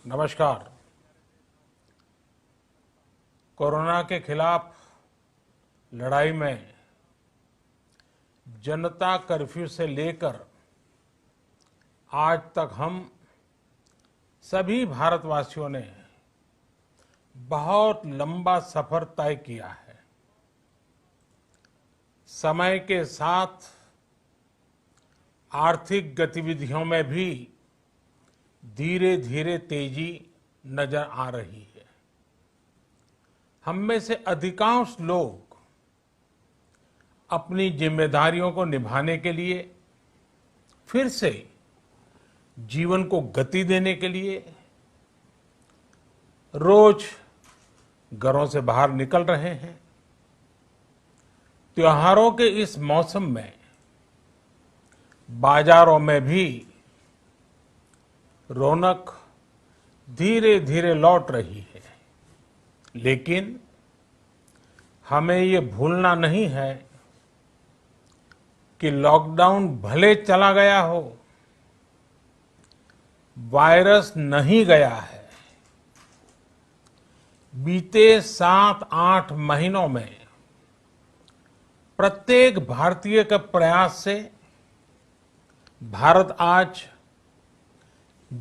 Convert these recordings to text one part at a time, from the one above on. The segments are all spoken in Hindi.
नमस्कार। कोरोना के खिलाफ लड़ाई में जनता कर्फ्यू से लेकर आज तक हम सभी भारतवासियों ने बहुत लंबा सफर तय किया है। समय के साथ आर्थिक गतिविधियों में भी धीरे धीरे तेजी नजर आ रही है। हम में से अधिकांश लोग अपनी जिम्मेदारियों को निभाने के लिए, फिर से जीवन को गति देने के लिए रोज घरों से बाहर निकल रहे हैं। त्योहारों के इस मौसम में बाजारों में भी रौनक धीरे धीरे लौट रही है, लेकिन हमें ये भूलना नहीं है कि लॉकडाउन भले चला गया हो, वायरस नहीं गया है। बीते 7-8 महीनों में प्रत्येक भारतीय के प्रयास से भारत आज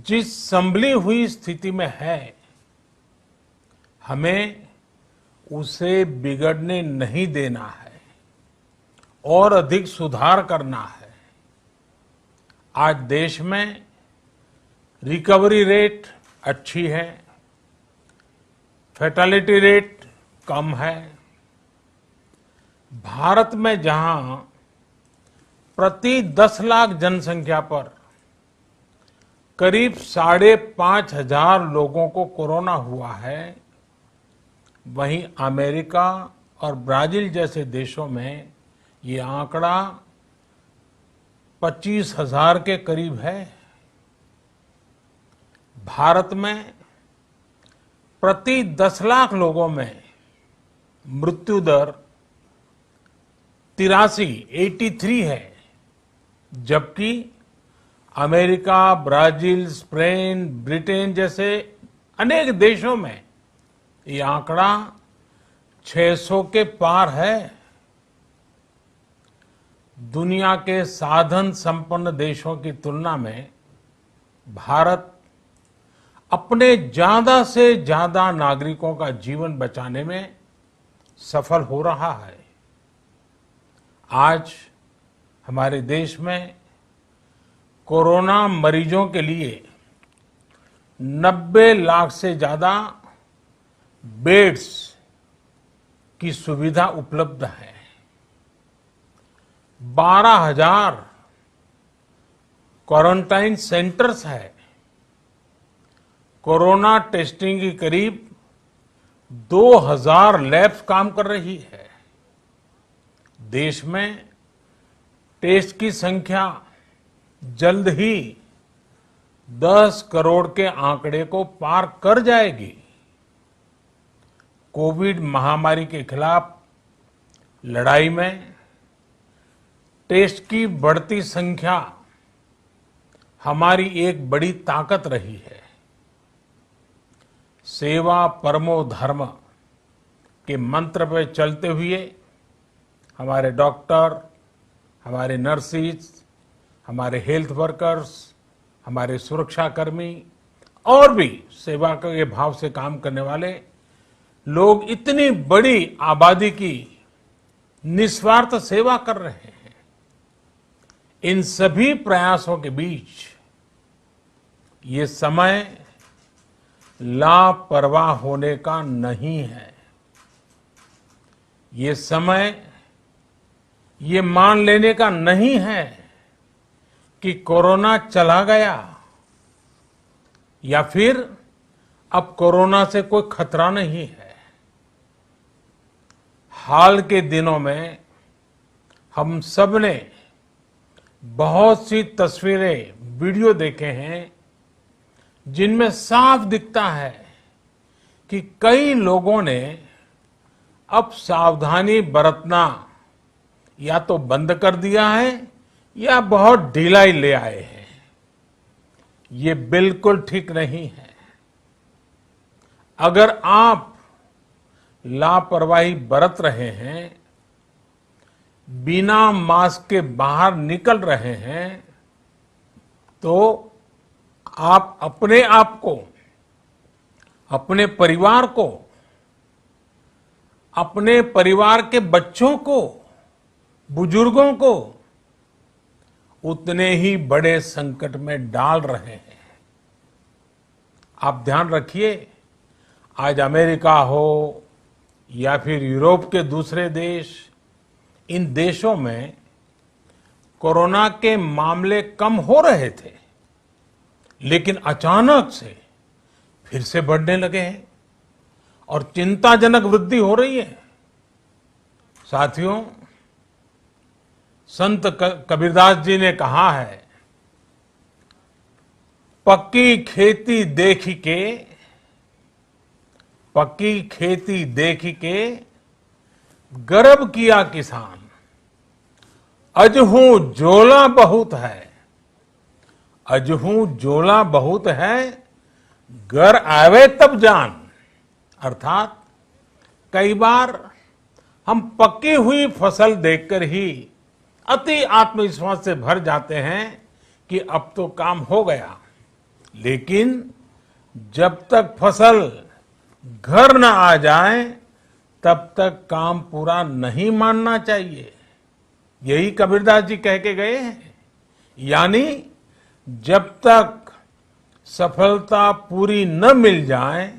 जिस संभली हुई स्थिति में है, हमें उसे बिगड़ने नहीं देना है और अधिक सुधार करना है। आज देश में रिकवरी रेट अच्छी है, फैटेलिटी रेट कम है। भारत में जहां प्रति 10 लाख जनसंख्या पर करीब 5,500 लोगों को कोरोना हुआ है, वहीं अमेरिका और ब्राजील जैसे देशों में ये आंकड़ा 25,000 के करीब है। भारत में प्रति 10 लाख लोगों में मृत्यु दर 83 है, जबकि अमेरिका, ब्राजील, स्पेन, ब्रिटेन जैसे अनेक देशों में ये आंकड़ा 600 के पार है। दुनिया के साधन संपन्न देशों की तुलना में भारत अपने ज्यादा से ज्यादा नागरिकों का जीवन बचाने में सफल हो रहा है। आज हमारे देश में कोरोना मरीजों के लिए 90 लाख से ज्यादा बेड्स की सुविधा उपलब्ध है। 12,000 क्वारंटाइन सेंटर्स है। कोरोना टेस्टिंग की करीब 2,000 लैब्स काम कर रही है। देश में टेस्ट की संख्या जल्द ही 10 करोड़ के आंकड़े को पार कर जाएगी। कोविड महामारी के खिलाफ लड़ाई में टेस्ट की बढ़ती संख्या हमारी एक बड़ी ताकत रही है। सेवा परमो धर्म के मंत्र पर चलते हुए हमारे डॉक्टर, हमारे नर्सिस, हमारे हेल्थ वर्कर्स, हमारे सुरक्षाकर्मी और भी सेवा के भाव से काम करने वाले लोग इतनी बड़ी आबादी की निस्वार्थ सेवा कर रहे हैं। इन सभी प्रयासों के बीच ये समय लापरवाह होने का नहीं है। ये समय ये मान लेने का नहीं है कि कोरोना चला गया या फिर अब कोरोना से कोई खतरा नहीं है। हाल के दिनों में हम सब ने बहुत सी तस्वीरें, वीडियो देखे हैं जिनमें साफ दिखता है कि कई लोगों ने अब सावधानी बरतना या तो बंद कर दिया है या बहुत ढिलाई ले आए हैं। ये बिल्कुल ठीक नहीं है। अगर आप लापरवाही बरत रहे हैं, बिना मास्क के बाहर निकल रहे हैं, तो आप अपने आप को, अपने परिवार को, अपने परिवार के बच्चों को, बुजुर्गों को उतने ही बड़े संकट में डाल रहे हैं। आप ध्यान रखिए, आज अमेरिका हो या फिर यूरोप के दूसरे देश, इन देशों में कोरोना के मामले कम हो रहे थे, लेकिन अचानक से फिर से बढ़ने लगे हैं और चिंताजनक वृद्धि हो रही है। साथियों, संत कबीरदास जी ने कहा है, पक्की खेती देख के गर्व किया किसान, अजहू जोला बहुत है, घर आवे तब जान। अर्थात कई बार हम पकी हुई फसल देखकर ही अति आत्मविश्वास से भर जाते हैं कि अब तो काम हो गया, लेकिन जब तक फसल घर न आ जाए तब तक काम पूरा नहीं मानना चाहिए। यही कबीरदास जी कह के गए हैं। यानी जब तक सफलता पूरी न मिल जाए,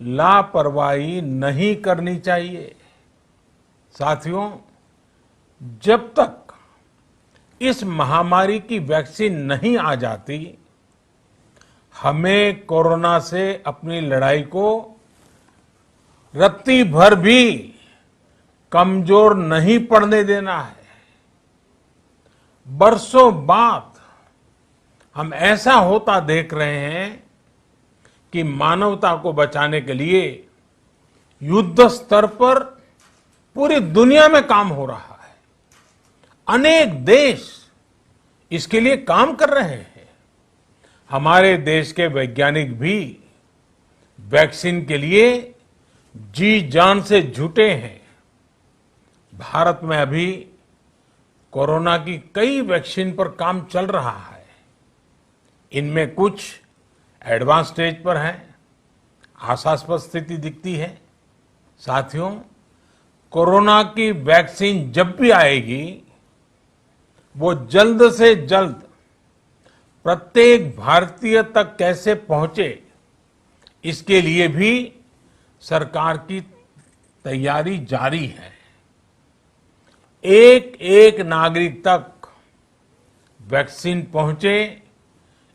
लापरवाही नहीं करनी चाहिए। साथियों, जब तक इस महामारी की वैक्सीन नहीं आ जाती, हमें कोरोना से अपनी लड़ाई को रत्ती भर भी कमजोर नहीं पड़ने देना है। बरसों बाद हम ऐसा होता देख रहे हैं कि मानवता को बचाने के लिए युद्ध स्तर पर पूरी दुनिया में काम हो रहा है। अनेक देश इसके लिए काम कर रहे हैं। हमारे देश के वैज्ञानिक भी वैक्सीन के लिए जी जान से जुटे हैं। भारत में अभी कोरोना की कई वैक्सीन पर काम चल रहा है। इनमें कुछ एडवांस स्टेज पर है, आशास्पद स्थिति दिखती है। साथियों, कोरोना की वैक्सीन जब भी आएगी, वो जल्द से जल्द प्रत्येक भारतीय तक कैसे पहुंचे, इसके लिए भी सरकार की तैयारी जारी है। एक एक नागरिक तक वैक्सीन पहुंचे,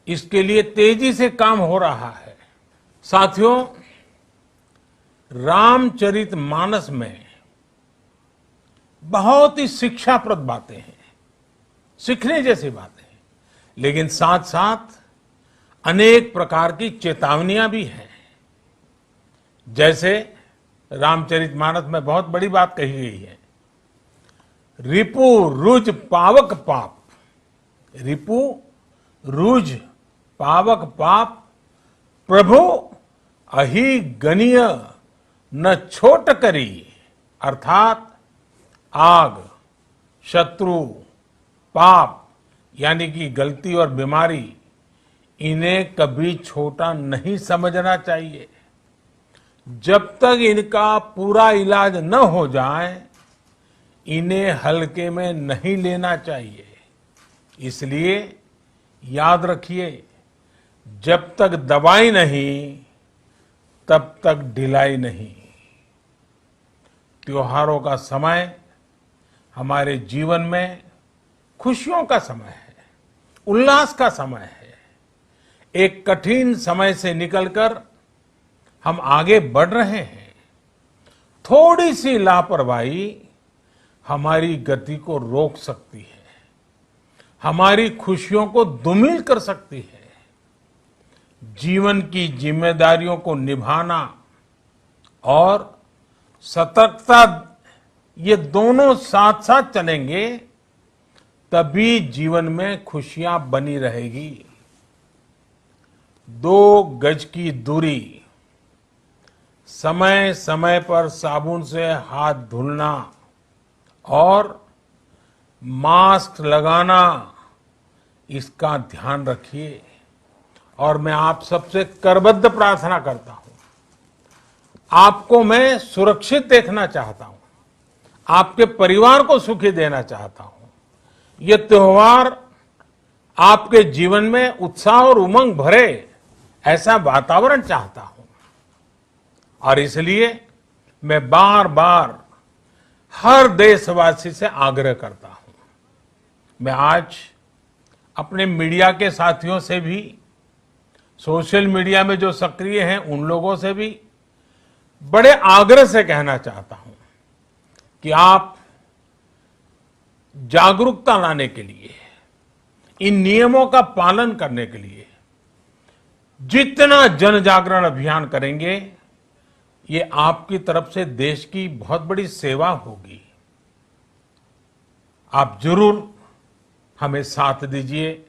इसके लिए तेजी से काम हो रहा है। साथियों, रामचरितमानस में बहुत ही शिक्षाप्रद बातें हैं, सीखने जैसी बातें हैं, लेकिन साथ साथ अनेक प्रकार की चेतावनियां भी हैं। जैसे रामचरितमानस में बहुत बड़ी बात कही गई है, रिपु रुज पावक पाप, रिपु रुज पावक पाप, प्रभु अहि गनीय न छोट करी। अर्थात आग, शत्रु, पाप यानी कि गलती और बीमारी, इन्हें कभी छोटा नहीं समझना चाहिए। जब तक इनका पूरा इलाज न हो जाए, इन्हें हल्के में नहीं लेना चाहिए। इसलिए याद रखिए, जब तक दवाई नहीं, तब तक ढिलाई नहीं। त्योहारों का समय हमारे जीवन में खुशियों का समय है, उल्लास का समय है। एक कठिन समय से निकलकर हम आगे बढ़ रहे हैं। थोड़ी सी लापरवाही हमारी गति को रोक सकती है, हमारी खुशियों को धूमिल कर सकती है। जीवन की जिम्मेदारियों को निभाना और सतर्कता, ये दोनों साथ साथ चलेंगे, तभी जीवन में खुशियां बनी रहेगी। 2 गज की दूरी, समय समय पर साबुन से हाथ धुलना और मास्क लगाना, इसका ध्यान रखिए। और मैं आप सबसे करबद्ध प्रार्थना करता हूं, आपको मैं सुरक्षित देखना चाहता हूं, आपके परिवार को सुखी देना चाहता हूं। ये त्योहार आपके जीवन में उत्साह और उमंग भरे, ऐसा वातावरण चाहता हूं। और इसलिए मैं बार बार हर देशवासी से आग्रह करता हूं। मैं आज अपने मीडिया के साथियों से भी, सोशल मीडिया में जो सक्रिय हैं उन लोगों से भी बड़े आग्रह से कहना चाहता हूं कि आप जागरूकता लाने के लिए, इन नियमों का पालन करने के लिए जितना जन जागरण अभियान करेंगे, ये आपकी तरफ से देश की बहुत बड़ी सेवा होगी। आप जरूर हमें साथ दीजिए,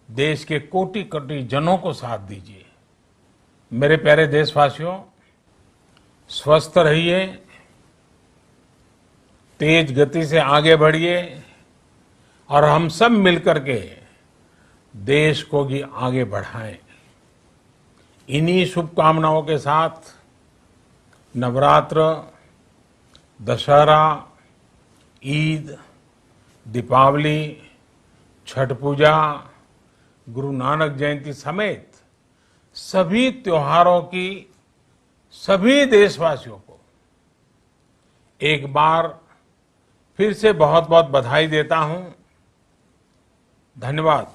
देश के कोटि कोटि जनों को साथ दीजिए। मेरे प्यारे देशवासियों, स्वस्थ रहिए, तेज गति से आगे बढ़िए और हम सब मिलकर के देश को भी आगे बढ़ाएं। इन्हीं शुभकामनाओं के साथ नवरात्र, दशहरा, ईद, दीपावली, छठ पूजा, गुरु नानक जयंती समेत सभी त्योहारों की सभी देशवासियों को एक बार फिर से बहुत बहुत बधाई देता हूं। धन्यवाद।